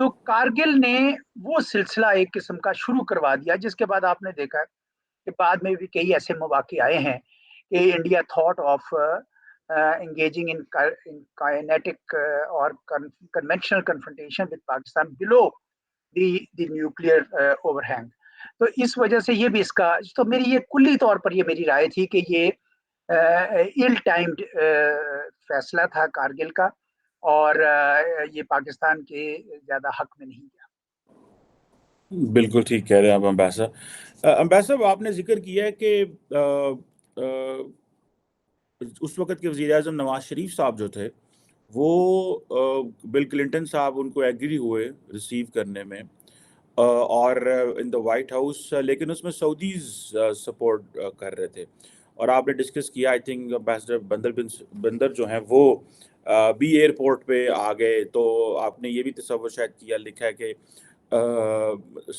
تو کارگل نے وہ سلسلہ ایک قسم کا شروع کروا دیا، جس کے بعد آپ نے دیکھا کہ بعد میں بھی کئی ایسے مواقع آئے ہیں کہ India thought of engaging in kinetic or conventional confrontation with Pakistan below the nuclear overhang. تو اس وجہ سے یہ بھی اس کا، تو میری یہ کلی طور پر یہ میری رائے تھی کہ یہ ill timed فیصلہ تھا کارگل کا، اور یہ پاکستان کے زیادہ حق میں نہیں گیا۔ بالکل ٹھیک کہہ رہے ہیں آپ امبیسڈر آپ نے ذکر کیا ہے کہ اس وقت کے وزیر اعظم نواز شریف صاحب جو تھے وہ بل کلنٹن صاحب ان کو ایگری ہوئے ریسیو کرنے میں اور ان دا وائٹ ہاؤس، لیکن اس میں سعودیز سپورٹ کر رہے تھے، اور آپ نے ڈسکس کیا آئی تھنک امبیسڈر بندر جو ہیں وہ بھی ایئرپورٹ پہ آ گئے، تو آپ نے یہ بھی تصور شاید کیا، لکھا ہے کہ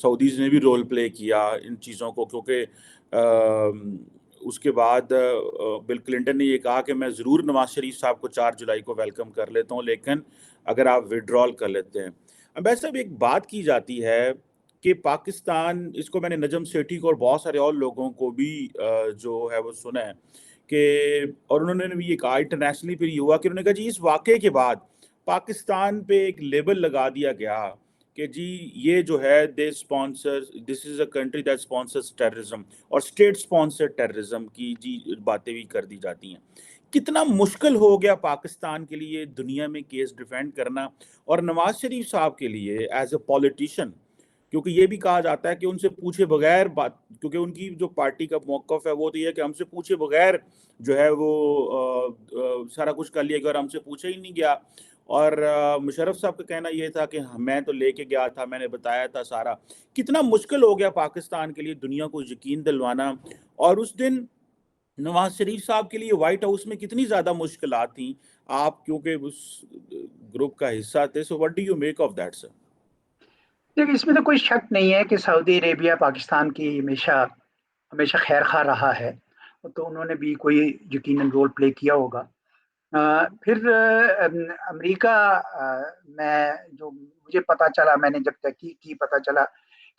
سعودیز نے بھی رول پلے کیا ان چیزوں کو، کیونکہ اس کے بعد بل کلنٹن نے یہ کہا کہ میں ضرور نواز شریف صاحب کو 4 جولائی کو ویلکم کر لیتا ہوں، لیکن اگر آپ وڈرال کر لیتے ہیں۔ امبیسڈر صاحب ایک بات کی جاتی ہے کہ پاکستان، اس کو میں نے نجم سیٹھی کو اور بہت سارے اور لوگوں کو بھی جو ہے وہ سنا ہے کہ، اور انہوں نے بھی یہ کہا انٹرنیشنلی پھر یہ ہوا کہ انہوں نے کہا جی اس واقعے کے بعد پاکستان پہ ایک لیبل لگا دیا گیا کہ جی یہ جو ہے this is a country that sponsors terrorism, اور اسٹیٹ اسپانسرڈ ٹیررزم کی جی باتیں بھی کر دی جاتی ہیں۔ کتنا مشکل ہو گیا پاکستان کے لیے دنیا میں کیس ڈیفینڈ کرنا، اور نواز شریف صاحب کے لیے ایز اے پولیٹیشین، کیونکہ یہ بھی کہا جاتا ہے کہ ان سے پوچھے بغیر بات، کیونکہ ان کی جو پارٹی کا موقف ہے وہ تو یہ ہے کہ ہم سے پوچھے بغیر جو ہے وہ سارا کچھ کر لیا گیا، اور ہم سے پوچھا ہی نہیں گیا، اور مشرف صاحب کا کہنا یہ تھا کہ میں تو لے کے گیا تھا، میں نے بتایا تھا سارا۔ کتنا مشکل ہو گیا پاکستان کے لیے دنیا کو یقین دلوانا، اور اس دن نواز شریف صاحب کے لیے وائٹ ہاؤس میں کتنی زیادہ مشکلات تھیں، آپ کیونکہ اس گروپ کا حصہ تھے، so what do you make of that sir? دیکھیں اس میں تو کوئی شک نہیں ہے کہ سعودی عربیہ پاکستان کی ہمیشہ خیر خواہ رہا ہے، تو انہوں نے بھی کوئی یقیناً رول پلے کیا ہوگا۔ پھر امریکہ میں جو مجھے پتا چلا، میں نے جب تحقیق کی پتا چلا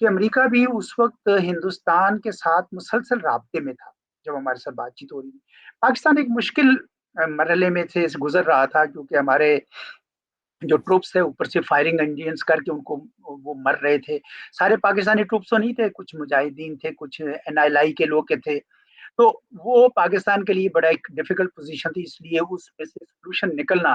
کہ امریکہ بھی اس وقت ہندوستان کے ساتھ مسلسل رابطے میں تھا جب ہمارے ساتھ بات چیت ہو رہی تھی۔ پاکستان ایک مشکل مرحلے میں سے گزر رہا تھا، کیونکہ ہمارے جو ٹروپس تھے اوپر سے فائرنگ انجینز کر کے ان کو وہ مر رہے تھے۔ سارے پاکستانی ٹروپس تو نہیں تھے، کچھ مجاہدین تھے، کچھ NLI کے لوگ کے تھے، تو وہ پاکستان کے لیے بڑا ایک ڈیفیکلٹ پوزیشن تھی، اس لیے اس میں سے سولوشن نکلنا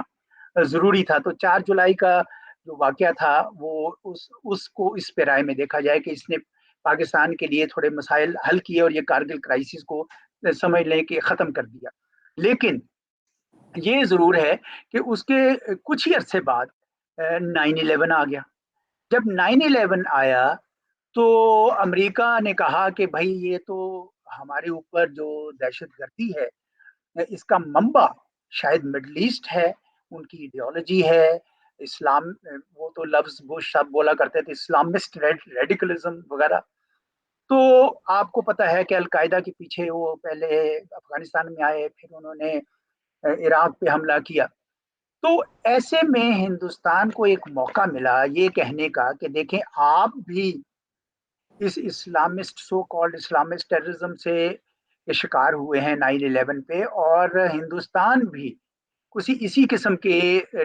ضروری تھا۔ تو 4 جولائی کا جو واقعہ تھا وہ اس کو اس پیرائے میں دیکھا جائے کہ اس نے پاکستان کے لیے تھوڑے مسائل حل کیے اور یہ کارگل کرائسس کو سمجھ لیں کہ ختم کر دیا۔ لیکن یہ ضرور ہے کہ اس کے کچھ ہی عرصے بعد 9/11 آ گیا۔ جب 9/11 آیا تو امریکہ نے کہا کہ بھائی یہ تو ہمارے اوپر جو دہشت گردی ہے اس کا منبع شاید مڈل ایسٹ ہے، ان کی ایڈیالوجی ہے اسلام، وہ تو لفظ بش صاحب بولا کرتے تھے اسلامسٹ ریڈیکلزم وغیرہ۔ تو آپ کو پتا ہے کہ القاعدہ کے پیچھے وہ پہلے افغانستان میں آئے، پھر انہوں نے عراق پہ حملہ کیا۔ تو ایسے میں ہندوستان کو ایک موقع ملا یہ کہنے کا کہ دیکھیں آپ بھی اس Islamist so called Islamist terrorism سے شکار ہوئے ہیں 9/11 پہ، اور ہندوستان بھی کسی اسی قسم کے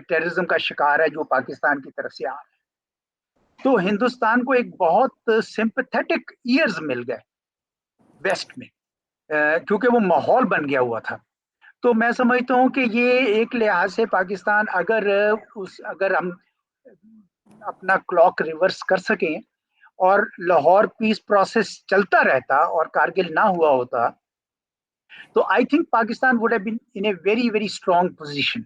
ٹیررزم کا شکار ہے جو پاکستان کی طرف سے آ رہا ہے۔ تو ہندوستان کو ایک بہت سمپتھیٹک ایئرز مل گئے ویسٹ میں، کیونکہ وہ ماحول بن گیا ہوا تھا۔ تو میں سمجھتا ہوں کہ یہ ایک لحاظ سے پاکستان اگر ہم اپنا کلاک ریورس کر سکیں اور لاہور پیس پروسیس چلتا رہتا اور کارگل نہ ہوا ہوتا تو I think Pakistan would have been in a very very strong position.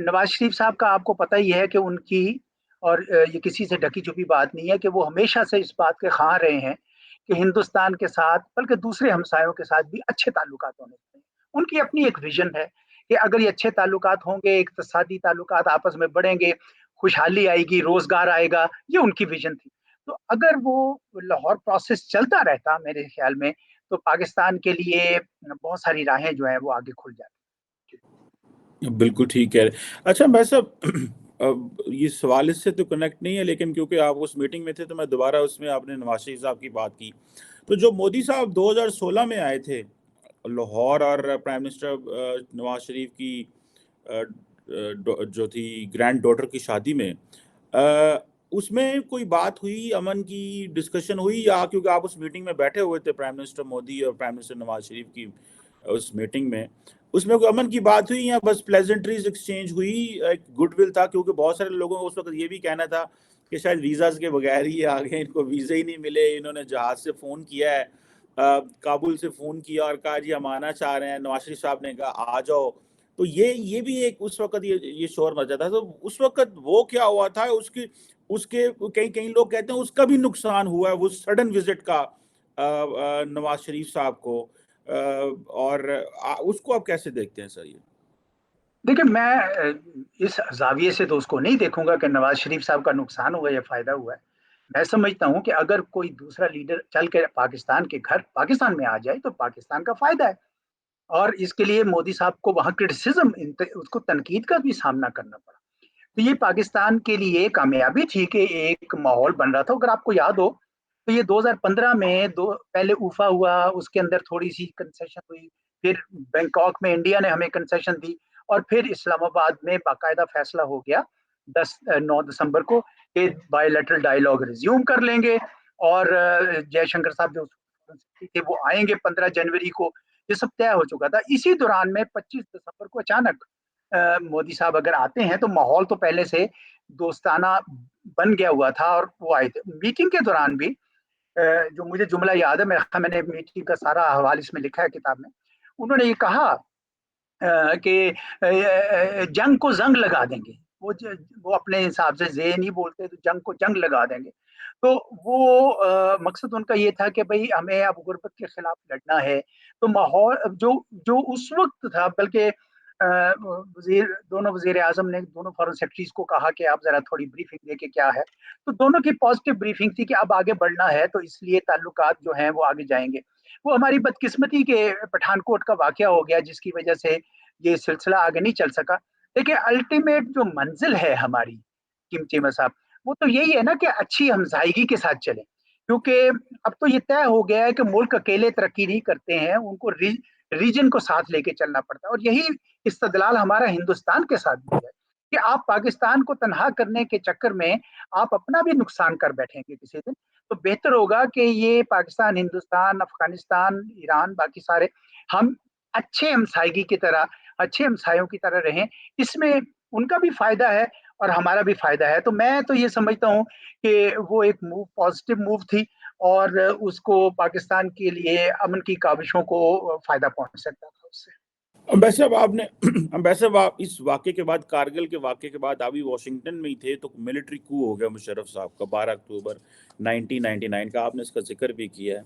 Nawaz Sharif sahab کا آپ کو پتہ ہی ہے کہ ان کی، اور یہ کسی سے ڈھکی چھپی بات نہیں ہے کہ وہ ہمیشہ سے اس بات کے خواہاں رہے ہیں کہ ہندوستان کے ساتھ بلکہ دوسرے ہمسایوں کے ساتھ بھی اچھے تعلقات ہونے چاہیے۔ ان کی اپنی ایک ویژن ہے کہ اگر یہ اچھے تعلقات ہوں گے، اقتصادی تعلقات آپس میں بڑھیں گے، خوشحالی آئے گی، روزگار آئے گا، یہ ان کی ویژن تھی۔ تو اگر وہ لاہور پروسیس چلتا رہتا میرے خیال میں تو پاکستان کے لیے بہت ساری راہیں جو ہیں وہ آگے کھل جاتی۔ بالکل ٹھیک ہے۔ اچھا میں صاحب اب یہ سوال اس سے تو کنیکٹ نہیں ہے، لیکن کیونکہ آپ اس میٹنگ میں تھے تو میں دوبارہ اس میں آپ نے نواز شریف صاحب کی بات کی. تو جو مودی صاحب 2016 میں آئے تھے لاہور، اور پرائم منسٹر نواز شریف کی جو تھی گرینڈ ڈاٹر کی شادی میں، اس میں کوئی بات ہوئی، امن کی ڈسکشن ہوئی، یا کیونکہ آپ اس میٹنگ میں بیٹھے ہوئے تھے پرائم منسٹر مودی اور پرائم منسٹر نواز شریف کی اس میٹنگ میں، اس میں کوئی امن کی بات ہوئی یا بس پلیزنٹریز ایکسچینج ہوئی؟ ایک گڈ ول تھا، کیونکہ بہت سارے لوگوں کو اس وقت یہ بھی کہنا تھا کہ شاید ویزاز کے بغیر ہی آ گئے، ان کو ویزا ہی نہیں ملے، انہوں نے جہاز سے فون کیا ہے، کابل سے فون کیا اور کہا جی ہم آنا چاہ رہے ہیں، نواز شریف صاحب نے کہا آ جاؤ. تو یہ بھی ایک اس وقت یہ شور مچا تھا. تو اس وقت وہ کیا ہوا تھا، اس کے کئی لوگ کہتے ہیں اس کا بھی نقصان ہوا ہے، وہ سڈن وزٹ کا نواز شریف صاحب کو، اور اس کو آپ کیسے دیکھتے ہیں سر؟ یہ دیکھیں، میں اس زاویے سے تو اس کو نہیں دیکھوں گا کہ نواز شریف صاحب کا نقصان ہوا یا فائدہ ہوا ہے. میں سمجھتا ہوں کہ اگر کوئی دوسرا لیڈر چل کے پاکستان کے گھر پاکستان میں آ جائے تو پاکستان کا فائدہ ہے، اور اس کے لیے مودی صاحب کو وہاں کرٹیسزم، اس کو تنقید کا بھی سامنا کرنا پڑا. تو یہ پاکستان کے لیے کامیابی تھی کہ ایک ماحول بن رہا تھا. اگر آپ کو یاد ہو تو یہ 2015 میں پہلے اوفا ہوا، اس کے اندر تھوڑی سی کنسیشن ہوئی، پھر بینکاک میں انڈیا نے ہمیں کنسیشن دی، اور پھر اسلام آباد میں باقاعدہ فیصلہ ہو گیا 9 دسمبر کو کہ بائی لیٹرل ڈائیلاگ ریزیوم کر لیں گے، اور جے شنکر صاحب جو تھے وہ آئیں گے 15 جنوری کو. یہ سب طے ہو چکا تھا. اسی دوران میں 25 دسمبر کو اچانک مودی صاحب اگر آتے ہیں تو ماحول تو پہلے سے دوستانہ بن گیا ہوا تھا، اور وہ آئے تھے. میٹنگ کے دوران بھی جو مجھے جملہ یاد ہے، میں نے میٹنگ کا سارا احوال اس میں لکھا ہے کتاب میں، انہوں نے یہ کہا کہ جنگ کو زنگ لگا دیں گے. وہ اپنے حساب سے نہیں بولتے، تو جنگ کو جنگ لگا دیں گے. تو وہ مقصد ان کا یہ تھا کہ بھئی ہمیں اب غربت کے خلاف لڑنا ہے. تو ماحول جو اس وقت تھا، بلکہ دونوں وزیر اعظم نے دونوں فارن سیکرٹریز کو کہا کہ آپ ذرا تھوڑی بریفنگ دے کے کیا ہے. تو دونوں کی پازیٹیو بریفنگ تھی کہ اب آگے بڑھنا ہے، تو اس لیے تعلقات جو ہیں وہ آگے جائیں گے. وہ ہماری بدقسمتی کے پٹھان کوٹ کا واقعہ ہو گیا جس کی وجہ سے یہ سلسلہ آگے نہیں چل سکا. دیکھیں، الٹیمیٹ جو منزل ہے ہماری چیمہ صاحب، وہ تو یہی ہے نا کہ اچھی ہمسائیگی کے ساتھ چلیں. کیونکہ اب تو یہ طے ہو گیا ہے کہ ملک اکیلے ترقی نہیں کرتے ہیں، ان کو ریجن کو ساتھ لے کے چلنا پڑتا ہے. اور یہی استدلال ہمارا ہندوستان کے ساتھ بھی ہے کہ آپ پاکستان کو تنہا کرنے کے چکر میں آپ اپنا بھی نقصان کر بیٹھیں گے کسی دن. تو بہتر ہوگا کہ یہ پاکستان، ہندوستان، افغانستان، ایران، باقی سارے ہم اچھے ہمسائیگی کی طرح، اچھے ہمسایوں کی طرح رہیں. اس میں ان کا بھی فائدہ ہے اور ہمارا بھی فائدہ ہے. تو میں تو یہ سمجھتا ہوں کہ وہ ایک پازیٹیو موو تھی، اور اس کو پاکستان کے لیے امن کی کاوشوں کو فائدہ پہنچ سکتا تھا اس سے. امبیسڈر آپ اس واقعے کے بعد، کارگل کے واقعے کے بعد، ابھی واشنگٹن میں ہی تھے تو ملٹری کو ہو گیا مشرف صاحب کا 12 اکتوبر 1999 کا، آپ نے اس کا ذکر بھی کیا ہے.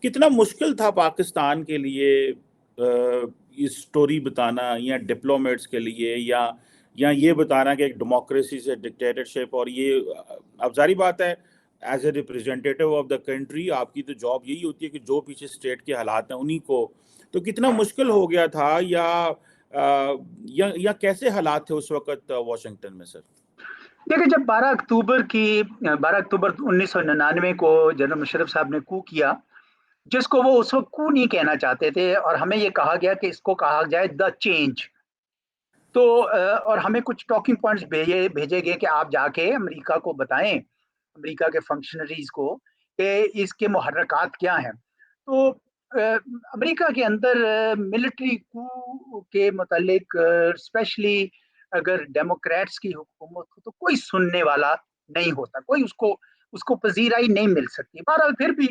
کتنا مشکل تھا پاکستان کے لیے یہ سٹوری بتانا، یا ڈپلومیٹس کے لیے، یا یہ بتانا کہ ایک ڈیموکریسی سے ڈکٹیٹرشپ؟ اور یہ اب ظاہری بات ہے، as a representative of the country آپ کی تو جاب یہی ہوتی ہے کہ جو پیچھے اسٹیٹ کے حالات ہیں انہی کو. تو کتنا مشکل ہو گیا تھا، یا کیسے حالات تھے اس وقت واشنگٹن میں سر؟ دیکھیں، جب 12 اکتوبر 1999 کو جنرل مشرف صاحب نے کو کیا، جس کو وہ اس وقت کو نہیں کہنا چاہتے تھے، اور ہمیں یہ کہا گیا کہ اس کو کہا جائے دا چینج. تو اور ہمیں کچھ ٹاکنگ پوائنٹس بھیجے گئے کہ آپ جا کے امریکہ کو بتائیں، امریکہ کے فنکشنریز کو، کہ اس کے محرکات کیا ہیں. تو امریکہ کے اندر ملٹری کو کے متعلق اسپیشلی اگر ڈیموکریٹس کی حکومت ہو تو کوئی سننے والا نہیں ہوتا، کوئی اس کو پذیرائی نہیں مل سکتی. بہرحال پھر بھی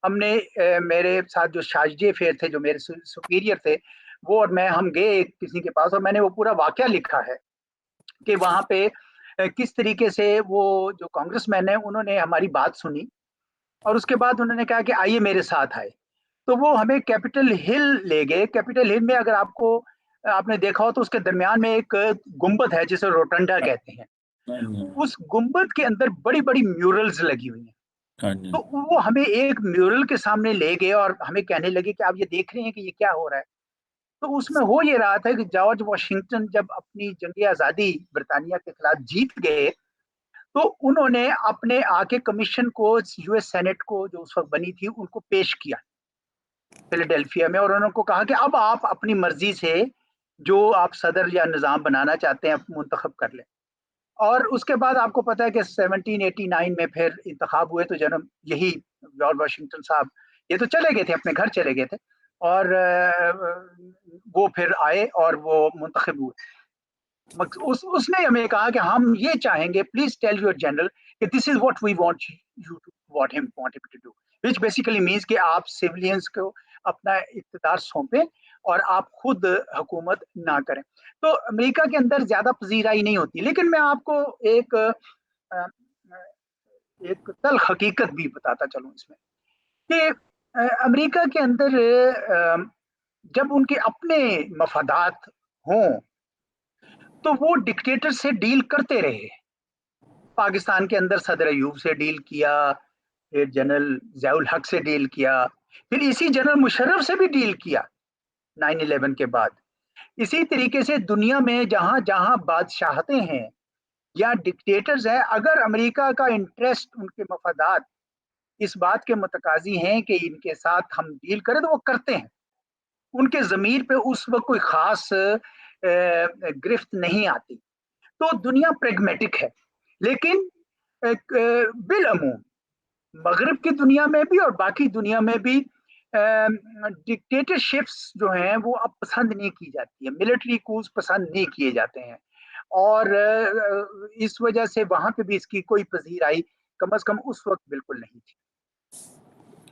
ہم نے، میرے ساتھ جو شاہجی فیر تھے، جو میرے سپیریئر تھے، وہ اور میں، ہم گئے کسی کے پاس، اور میں نے وہ پورا واقعہ لکھا ہے کہ وہاں پہ کس طریقے سے وہ جو کانگریس مین ہیں انہوں نے ہماری بات سنی، اور اس کے بعد انہوں نے کہا کہ آئیے میرے ساتھ آئے. تو وہ ہمیں کیپٹل ہل لے گئے. کیپٹل ہل میں اگر آپ نے دیکھا ہو تو اس کے درمیان میں ایک گنبد ہے جسے روٹنڈا کہتے ہیں. اس گنبد کے اندر بڑی بڑی میورلز لگی ہوئی ہیں. تو وہ ہمیں ایک میورل کے سامنے لے گئے اور ہمیں کہنے لگے کہ آپ یہ دیکھ رہے ہیں کہ یہ کیا ہو رہا ہے. تو اس میں ہو یہ رہا تھا کہ جارج واشنگٹن جب اپنی جنگ آزادی برطانیہ کے خلاف جیت گئے تو انہوں نے اپنے آ کے کمیشن کو یو ایس سینٹ کو جو اس وقت بنی تھی ان کو پیش کیا فیلاڈیلفیا میں، اور انہوں کو کہا کہ اب آپ اپنی مرضی سے جو آپ صدر یا نظام بنانا چاہتے ہیں منتخب کر لیں. اور اس کے بعد آپ کو پتا ہے کہ 1789 میں پھر انتخاب ہوئے تو جناب یہی جارج واشنگٹن صاحب یہ تو چلے گئے تھے، اپنے گھر چلے گئے تھے، اور وہ پھر آئے اور وہ منتخب ہوئے. اس نے ہمیں کہا کہ ہم یہ چاہیں گے، پلیز ٹیل یور جنرل کہ this is what we want you to what ہم وانٹ ہم to do, which basically means کہ آپ سیولینز کو اپنا اقتدار سونپیں اور آپ خود حکومت نہ کریں. تو امریکہ کے اندر زیادہ پذیرائی نہیں ہوتی. لیکن میں آپ کو ایک تلخ حقیقت بھی بتاتا چلوں اس میں کہ امریکہ کے اندر جب ان کے اپنے مفادات ہوں تو وہ ڈکٹیٹر سے ڈیل کرتے رہے. پاکستان کے اندر صدر ایوب سے ڈیل کیا، پھر جنرل ضیاء الحق سے ڈیل کیا، پھر اسی جنرل مشرف سے بھی ڈیل کیا 9/11 کے بعد. اسی طریقے سے دنیا میں جہاں جہاں بادشاہتیں ہیں یا ڈکٹیٹرز ہیں، اگر امریکہ کا انٹرسٹ، ان کے مفادات اس بات کے متقاضی ہیں کہ ان کے ساتھ ہم ڈیل کریں تو وہ کرتے ہیں. ان کے ضمیر پہ اس وقت کوئی خاص گرفت نہیں آتی. تو دنیا پریگمیٹک ہے. لیکن بالعموم مغرب کی دنیا میں بھی اور باقی دنیا میں بھی ڈکٹیٹرشپس جو ہیں وہ اب پسند نہیں کی جاتی ہے، ملٹری کورس پسند نہیں کیے جاتے ہیں، اور اس وجہ سے وہاں پہ بھی اس کی کوئی پذیرائی کم از کم اس وقت بالکل نہیں تھی.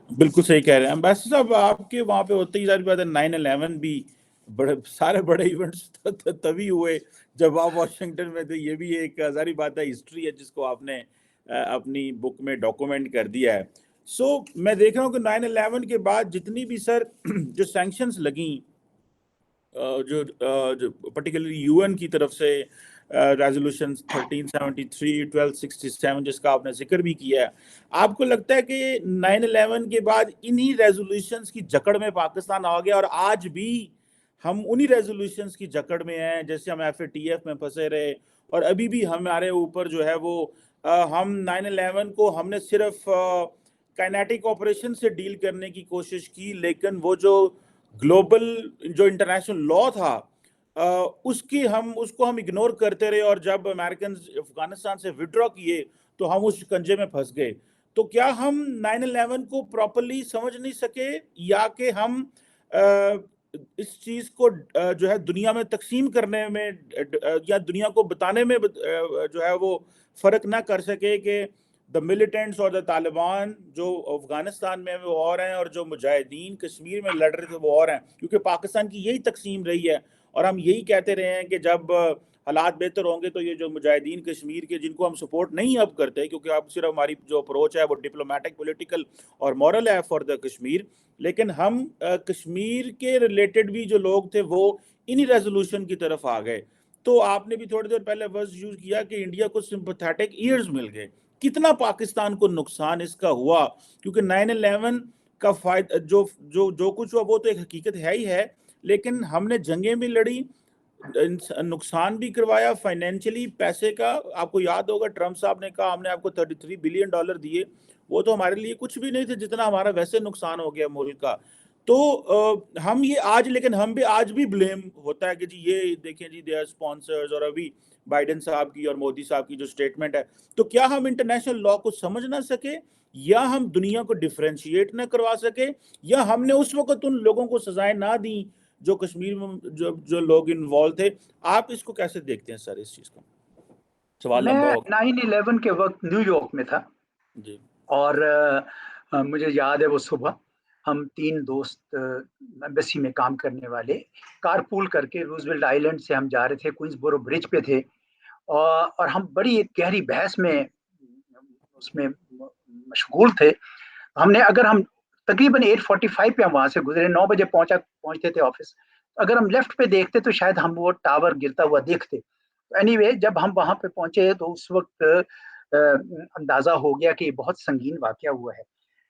بالکل صحیح کہہ رہے ہیں امبیسڈر صاحب. آپ کے وہاں پہ ہوتے ہی ظاہر بات ہے 9/11 بھی سارے بڑے ایونٹس تبھی ہوئے جب آپ واشنگٹن میں تھے. یہ بھی ایک ظاہری بات ہے ہسٹری ہے جس کو آپ نے اپنی بک میں ڈاکومنٹ کر دیا ہے. سو میں دیکھ رہا ہوں کہ 9/11 کے بعد جتنی بھی سر جو سینکشنز لگیں جو پرٹیکولرلی یو این کی طرف سے ریزولوشن 1373 1267 جس کا آپ نے ذکر بھی کیا ہے، آپ کو لگتا ہے کہ 9/11 کے بعد انہی ریزولوشنز کی جکڑ میں پاکستان آ گیا اور آج بھی ہم انہی ریزولوشنز کی جکڑ میں ہیں؟ جیسے ہم FATF میں پھنسے رہے اور ابھی بھی ہمارے اوپر جو ہے وہ ہم 9/11 کو ہم نے صرف کائنیٹک آپریشن سے ڈیل کرنے کی کوشش کی، لیکن وہ جو گلوبل جو انٹرنیشنل لا تھا اس کو ہم اگنور کرتے رہے، اور جب امریکنز افغانستان سے وڈرا کیے تو ہم اس کنجے میں پھنس گئے. تو کیا ہم 9/11 کو پراپرلی سمجھ نہیں سکے، یا کہ ہم اس چیز کو جو ہے دنیا میں تقسیم کرنے میں یا دنیا کو بتانے میں جو ہے وہ فرق نہ کر سکے کہ دا ملیٹنٹس اور دا طالبان جو افغانستان میں وہ اور ہیں اور جو مجاہدین کشمیر میں لڑ رہے تھے وہ اور ہیں؟ کیونکہ پاکستان کی یہی تقسیم رہی ہے اور ہم یہی کہتے رہے ہیں کہ جب حالات بہتر ہوں گے تو یہ جو مجاہدین کشمیر کے جن کو ہم سپورٹ نہیں اب کرتے، کیونکہ اب صرف ہماری جو اپروچ ہے وہ ڈپلومیٹک، پولیٹیکل اور مورل ہے فار دا کشمیر، لیکن ہم کشمیر کے ریلیٹڈ بھی جو لوگ تھے وہ انہی ریزولوشن کی طرف آ گئے. تو آپ نے بھی تھوڑی دیر پہلے ورڈ یوز کیا کہ انڈیا کو سمپیتھیٹک ایئرز مل گئے. کتنا پاکستان کو نقصان اس کا ہوا؟ کیونکہ 9/11 کا فائدہ جو کچھ ہوا وہ تو ایک حقیقت ہے ہی ہے، لیکن ہم نے جنگیں بھی لڑی، نقصان بھی کروایا فائنینشلی پیسے کا. آپ کو یاد ہوگا ٹرمپ صاحب نے کہا ہم نے آپ کو $33 بلین دیے، وہ تو ہمارے لیے کچھ بھی نہیں تھے جتنا ہمارا ویسے نقصان ہو گیا ملک کا. تو ہم یہ آج، لیکن ہم بھی آج بھی بلیم ہوتا ہے کہ جی یہ دیکھیں جی دے آر اسپانسرز، اور ابھی بائیڈن صاحب کی اور مودی صاحب کی جو سٹیٹمنٹ ہے. تو کیا ہم انٹرنیشنل لا کو سمجھ نہ سکے، یا ہم دنیا کو ڈیفرینشیٹ نہ کروا سکے، یا ہم نے اس وقت ان لوگوں کو سزائیں نہ دیں جو کشمیر میں جو لوگ انوالو تھے؟ آپ اس کو کیسے دیکھتے ہیں سر اس چیز کو؟ سوال میں لمبا ہوگا. 9/11 کے وقت نیو یارک میں تھا، جی اور مجھے یاد ہے وہ صبح ہم 3 دوست ایمبیسی میں کام کرنے والے کار پول کر کے روزویلٹ آئیلینڈ سے ہم جا رہے تھے، کوئنز بورو برج پہ تھے، اور ہم بڑی ایک گہری بحث میں اس میں مشغول تھے. اگر ہم تقریباً 8:45 پہ ہم وہاں سے گزرے، 9 بجے پہنچتے تھے آفس. اگر ہم لیفٹ پہ دیکھتے تو شاید ہم وہ ٹاور گرتا ہوا دیکھتے. اینی وے جب ہم وہاں پہ پہنچے تو اس وقت اندازہ ہو گیا کہ یہ بہت سنگین واقعہ ہوا ہے.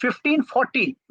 1540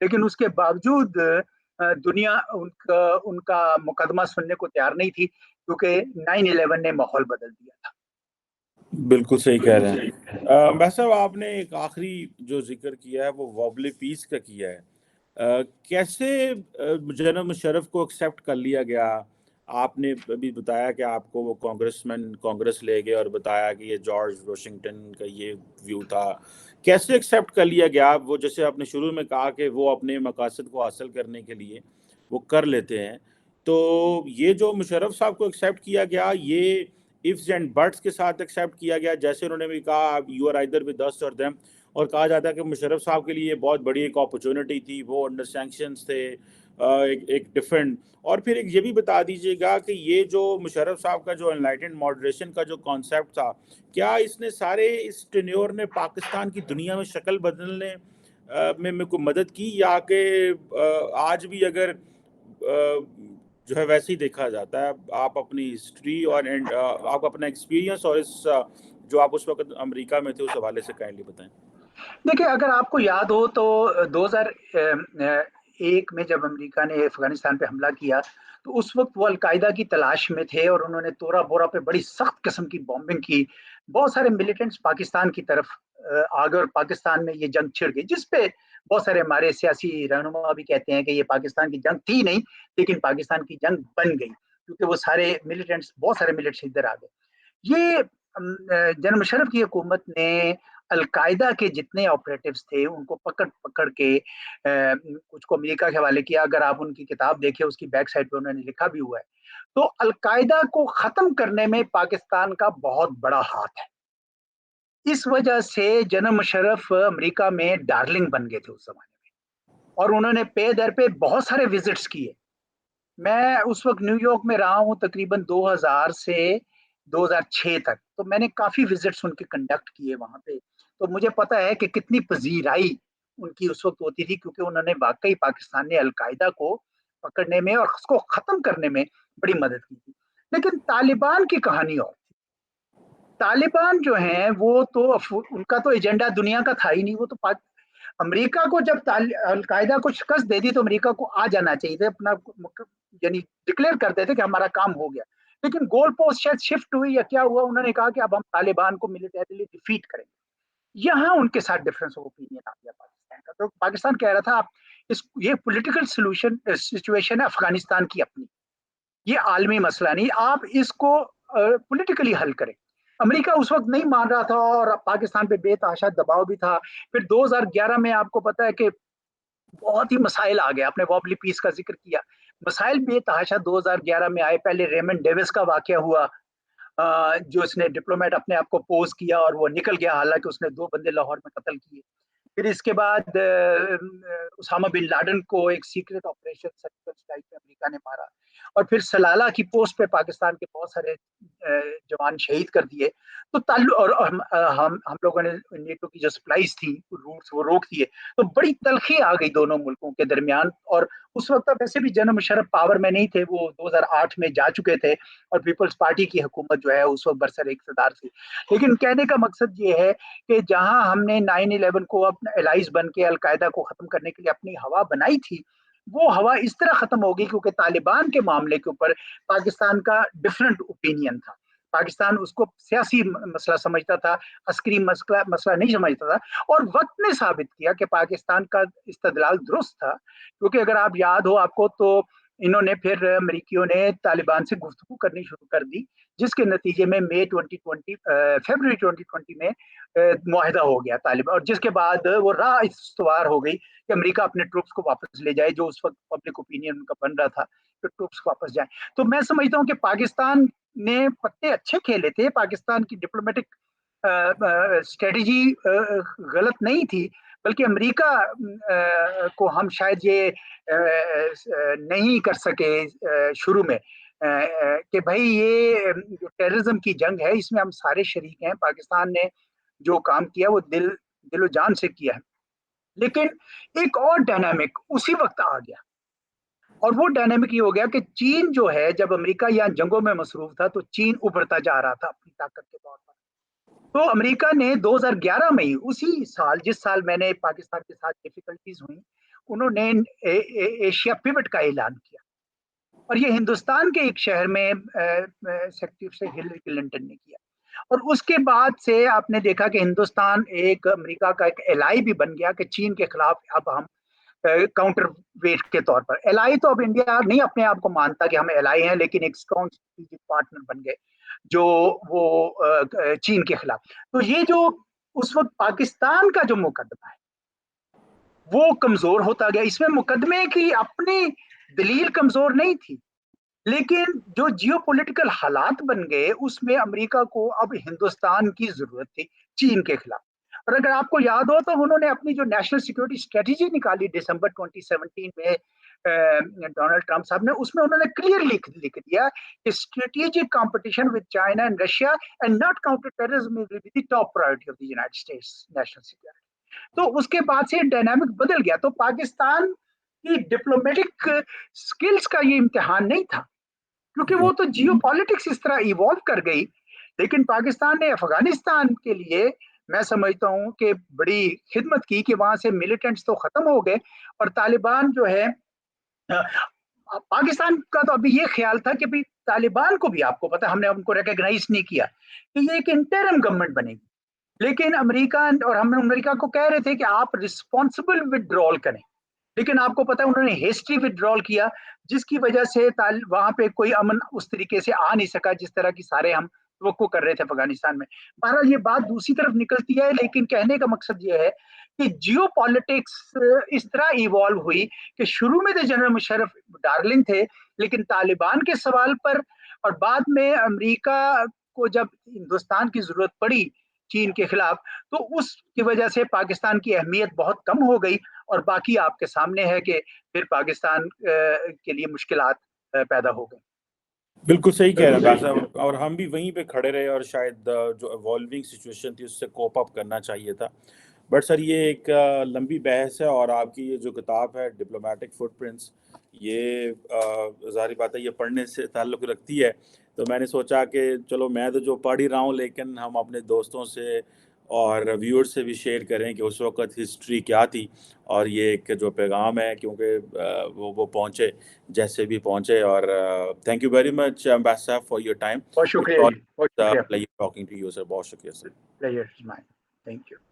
لیکن اس کے باوجود دنیا ان کا مقدمہ سننے کو تیار نہیں تھی، کیونکہ 9/11 نے ماحول بدل دیا تھا۔ بالکل صحیح کہہ رہے ہیں بھائی صاحب، آپ نے ایک آخری جو ذکر کیا ہے وہ وابلی پیس کا کیا ہے، کیسے جنرل مشرف کو ایکسیپٹ کر لیا گیا؟ آپ نے ابھی بتایا کہ آپ کو وہ کانگریس لے گئے اور بتایا کہ یہ جارج واشنگٹن کا یہ ویو تھا، کیسے ایکسیپٹ کر لیا گیا؟ وہ جیسے آپ نے شروع میں کہا کہ وہ اپنے مقاصد کو حاصل کرنے کے لیے وہ کر لیتے ہیں، تو یہ جو مشرف صاحب کو ایکسیپٹ کیا گیا، یہ ifs اینڈ بٹس کے ساتھ ایکسیپٹ کیا گیا؟ جیسے انہوں نے بھی کہا you are either with us or them، اور کہا جاتا ہے کہ مشرف صاحب کے لیے یہ بہت بڑی ایک اپرچونٹی تھی، وہ انڈر سینکشنز تھے، ایک ڈفرینٹ۔ اور پھر ایک یہ بھی بتا دیجیے گا کہ یہ جو مشرف صاحب کا جو انلائٹنڈ ماڈریشن کا جو کانسیپٹ تھا، کیا اس نے سارے اس ٹینیور نے پاکستان کی دنیا میں شکل بدلنے میں کوئی مدد کی، یا کہ آج بھی اگر جو ہے ویسے ہی دیکھا جاتا ہے؟ آپ اپنی ہسٹری اور آپ اپنا ایکسپیرینس اور اس جو آپ اس وقت امریکہ میں تھے اس حوالے سے کائنڈلی بتائیں۔ دیکھیں، اگر آپ کو یاد ہو تو 2001 میں جب امریکہ نے افغانستان پہ حملہ کیا تو اس وقت وہ القاعدہ کی تلاش میں تھے، اور انہوں نے تورا بورا پہ بڑی سخت قسم کی بامبنگ کی، بہت سارے ملیٹنٹس پاکستان کی طرف آ گئے، اور پاکستان میں یہ جنگ چھڑ گئی، جس پہ بہت سارے ہمارے سیاسی رہنما بھی کہتے ہیں کہ یہ پاکستان کی جنگ تھی نہیں، لیکن پاکستان کی جنگ بن گئی، کیونکہ وہ سارے ملیٹنٹس، بہت سارے ملیٹنٹس ادھر آ گئے۔ یہ جنرل مشرف کی حکومت نے القاعدہ کے جتنے آپریٹوز تھے ان کو پکڑ پکڑ کے کچھ کو امریکہ کے حوالے کیا۔ اگر آپ ان کی کتاب دیکھیں، اس کی بیک سائڈ پہ انہوں نے لکھا بھی ہوا ہے۔ تو القاعدہ کو ختم کرنے میں پاکستان کا بہت بڑا ہاتھ ہے۔ اس وجہ سے جنرل مشرف امریکہ میں ڈارلنگ بن گئے تھے اس زمانے میں، اور انہوں نے پے در پہ بہت سارے وزٹس کیے۔ میں اس وقت نیو یارک میں رہا ہوں تقریباً 2000 سے 2006 تک، تو میں نے کافی وزٹس ان کے کنڈکٹ کیے وہاں پہ، تو مجھے پتا ہے کہ کتنی پذیرائی ان کی اس وقت ہوتی تھی، کیونکہ انہوں نے واقعی پاکستان نے القاعدہ کو پکڑنے میں اور اس کو ختم کرنے میں بڑی مدد کی تھی۔ لیکن طالبان کی کہانی اور تھی۔ طالبان جو ہیں وہ تو ان کا تو ایجنڈا دنیا کا تھا ہی نہیں، وہ تو امریکہ کو جب القاعدہ کو شکست دے دی تو امریکہ کو آ جانا چاہیے تھا، اپنا یعنی ڈکلیئر کرتے تھے کہ ہمارا کام ہو گیا، لیکن گول پوسٹ شاید شفٹ ہوئی یا کیا ہوا، انہوں نے کہا کہ اب ہم طالبان کو ملیٹریلی ڈیفیٹ کریں گے۔ یہاں ان کے ساتھ ڈفرنس آف اوپینین آ گیا پاکستان کا۔ تو پاکستان کہہ رہا تھا آپ یہ پولیٹیکل سچویشن ہے افغانستان کی اپنی، یہ عالمی مسئلہ نہیں، آپ اس کو پولیٹیکلی حل کریں۔ امریکہ اس وقت نہیں مان رہا تھا، اور پاکستان پہ بے تحاشا دباؤ بھی تھا۔ پھر 2011 میں آپ کو پتا ہے کہ بہت ہی مسائل آ گئے، آپ نے وابلی پیس کا ذکر کیا، مسائل بے تحاشا 2011 میں آئے۔ پہلے ریمنڈ ڈیوس کا واقعہ ہوا، جو اس نے ڈپلومیٹ اپنے آپ کو پوز کیا اور وہ نکل گیا، حالانکہ اس نے 2 بندے لاہور میں قتل کیے۔ پھر اس کے بعد اسامہ بن لادن کو ایک سیکرٹ آپریشن سرجیکل اسٹرائک میں امریکہ نے مارا، اور پھر سلالہ کی پوسٹ پہ پاکستان کے بہت سارے جوان شہید کر دیے۔ تو اور ہم لوگوں نے نیٹو کی جو سپلائیز تھی روٹس وہ روک دیے، تو بڑی تلخی آ گئی دونوں ملکوں کے درمیان۔ اور اس وقت ویسے بھی جنرل مشرف پاور میں نہیں تھے، وہ 2008 میں جا چکے تھے، اور پیپلز پارٹی کی حکومت جو ہے اس وقت برسر اقتدار تھی۔ لیکن کہنے کا مقصد یہ ہے کہ جہاں ہم نے 9/11 کو اپنا الائز بن کے القاعدہ کو ختم کرنے کے لیے اپنی ہوا بنائی تھی، وہ ہوا اس طرح ختم ہوگی کیونکہ طالبان کے معاملے کے اوپر پاکستان کا ڈفرنٹ اوپینین تھا۔ پاکستان اس کو سیاسی مسئلہ سمجھتا تھا، عسکری مسئلہ نہیں سمجھتا تھا، اور وقت نے ثابت کیا کہ پاکستان کا استدلال درست تھا، کیونکہ اگر آپ یاد ہو آپ کو تو انہوں نے پھر امریکیوں نے طالبان سے گفتگو کرنی شروع کر دی، جس کے نتیجے میں فیبروری 2020 میں معاہدہ ہو گیا طالبان، اور جس کے بعد وہ راہ استوار ہو گئی کہ امریکہ اپنے ٹروپس کو واپس لے جائے، جو اس وقت پبلک اوپینین ان کا بن رہا تھا کہ ٹروپس واپس جائیں۔ تو میں سمجھتا ہوں کہ پاکستان نے پتے اچھے کھیلے تھے، پاکستان کی ڈپلومیٹک اسٹریٹجی غلط نہیں تھی، بلکہ امریکہ کو ہم شاید یہ نہیں کر سکے شروع میں کہ بھائی یہ جو ٹیررزم کی جنگ ہے اس میں ہم سارے شریک ہیں، پاکستان نے جو کام کیا وہ دل و جان سے کیا ہے۔ لیکن ایک اور ڈائنامک اسی وقت آ گیا، اور وہ ڈائنامک یہ ہو گیا کہ چین جو ہے، جب امریکہ یہاں جنگوں میں مصروف تھا تو چین ابھرتا جا رہا تھا اپنی طاقت کے طور پر۔ تو امریکہ نے 2011 میں ہی، اسی سال جس سال میں نے پاکستان کے ساتھ ڈیفیکلٹیز ہوئی، انہوں نے ایشیا پیوٹ کا اعلان کیا، اور یہ ہندوستان کے ایک شہر میں سیکرٹری سے ہلری کلنٹن نے کیا. اور اس کے بعد سے آپ نے دیکھا کہ ہندوستان ایک امریکہ کا ایک الائی بھی بن گیا کہ چین کے خلاف اب ہم کاؤنٹر ویٹ کے طور پر. الائی تو اب انڈیا نہیں اپنے آپ کو مانتا کہ ہم الائی ہیں، لیکن ایک اسٹرانگ اسٹریٹجک پارٹنر بن گئے جو وہ چین کے خلاف. تو یہ جو اس وقت پاکستان کا جو مقدمہ ہے وہ کمزور ہوتا گیا. اس میں مقدمے کی اپنی دلیل کمزور نہیں تھی، لیکن جو جیو پولیٹیکل حالات بن گئے اس میں امریکہ کو اب ہندوستان کی ضرورت تھی چین کے خلاف. اور اگر آپ کو یاد ہو تو انہوں نے اپنی جو نیشنل سیکورٹی اسٹریٹجی نکالی دسمبر 2017 میں ڈونلڈ ٹرمپ صاحب نے، اس میں انہوں نے کلیئر لکھ دیا کہ strategic competition with China and Russia and not counter terrorism will be the top priority of the United States national security. تو اس کے بعد سے ڈائنامک بدل گیا. تو پاکستان کی ڈپلومیٹک سکلز کا یہ امتحان نہیں تھا، کیونکہ وہ تو جیو پالیٹکس اس طرح ایوالو کر گئی. لیکن پاکستان نے افغانستان کے لیے میں سمجھتا ہوں کہ بڑی خدمت کی کہ وہاں سے ملیٹنٹس تو ختم ہو گئے، اور طالبان جو ہے پاکستان کا تو ابھی یہ خیال تھا کہ بھی طالبان کو بھی، آپ کو پتا ہم نے ان کو ریکگنائز نہیں کیا کہ یہ ایک انٹرم گورنمنٹ بنے گی. لیکن امریکہ اور ہم امریکہ کو کہہ رہے تھے کہ آپ رسپانسبل ودرول کریں، لیکن آپ کو پتا انہوں نے ہیسٹری ودرول کیا، جس کی وجہ سے وہاں پہ کوئی امن اس طریقے سے آ نہیں سکا جس طرح کی سارے ہم توقع کر رہے تھے افغانستان میں. بہرحال یہ بات دوسری طرف نکلتی ہے، لیکن کہنے کا مقصد یہ ہے کہ جیو پالیٹکس اس طرح ایوالو ہوئی کہ شروع میں تو جنرل مشرف ڈارلنگ تھے، لیکن طالبان کے سوال پر اور بعد میں امریکہ کو جب ہندوستان کی ضرورت پڑی چین کے خلاف، تو اس کی وجہ سے پاکستان کی اہمیت بہت کم ہو گئی. اور باقی آپ کے سامنے ہے کہ پھر پاکستان کے لیے مشکلات پیدا ہو گئی. بالکل صحیح کہہ رہے ہیں بھائی صاحب، اور ہم بھی وہیں پہ کھڑے رہے اور شاید جو ایوالونگ سچویشن تھی اس سے کوپ اپ کرنا چاہیے تھا. بٹ سر یہ ایک لمبی بحث ہے، اور آپ کی یہ جو کتاب ہے ڈپلومیٹک فٹ پرنٹس، یہ ظاہری بات ہے یہ پڑھنے سے تعلق رکھتی ہے. تو میں نے سوچا کہ چلو میں تو جو پڑھ ہی رہا ہوں، لیکن ہم اپنے دوستوں سے اور ویور سے بھی شیئر کریں کہ اس وقت ہسٹری کیا تھی، اور یہ ایک جو پیغام ہے کیونکہ وہ پہنچے جیسے بھی پہنچے. اور thank you very much ambassador صاحب فار یور ٹائم. بہت شکریہ، بہت شکریہ. ٹاکنگ ٹو یو سر، بہت شکریہ سر. Pleasure is mine. Thank you.